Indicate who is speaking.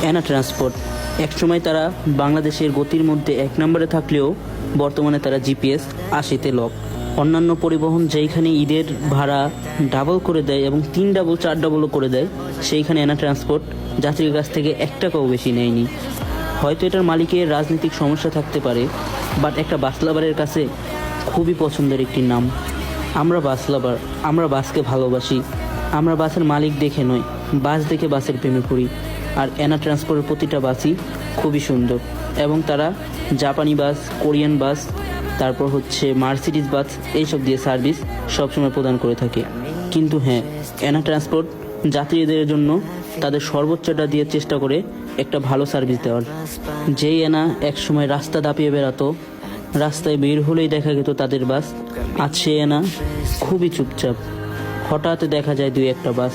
Speaker 1: Anna transport. একসময় তারা বাংলাদেশের গতির মধ্যে এক নম্বরে থাকলেও বর্তমানে তারা জিপিএস 80-তে লক। অন্যান্য পরিবহন যেইখানে ঈদের ভাড়া ডাবল করে দেয় এবং 3 ডাবল 4 ডাবলও করে দেয়, সেইখানে অ্যানা ট্রান্সপোর্ট যাত্রীর কাছ থেকে 1 টাকাও বেশি নেয়নি। হয়তো এটার মালিকের রাজনৈতিক সমস্যা থাকতে পারে, বাট একটা বাস লাভারের কাছে খুবই পছন্দের একটি নাম। আমরা বাস লাভার, আমরা বাসকে ভালোবাসি। আমরা বাসের মালিক দেখে নয়, বাস দেখে বাসের প্রেমে পড়ি। আর অ্যানা ট্রান্সপোর্টের প্রতিটা বাসই খুবই সুন্দর, এবং তারা জাপানি বাস, কোরিয়ান বাস, তারপর হচ্ছে মার্সিডিজ বাস, এইসব দিয়ে সার্ভিস সবসময় প্রদান করে থাকে। কিন্তু হ্যাঁ, অ্যানা ট্রান্সপোর্ট যাত্রীদের জন্য তাদের সর্বোচ্চটা দিয়ে চেষ্টা করে একটা ভালো সার্ভিস দেওয়ার। যেই অ্যানা একসময় রাস্তা দাপিয়ে বেড়াতো, রাস্তায় বের হলেই দেখা যেত তাদের বাস, আজ সে অ্যানা খুবই চুপচাপ। হঠাৎ দেখা যায় 2-1টা বাস।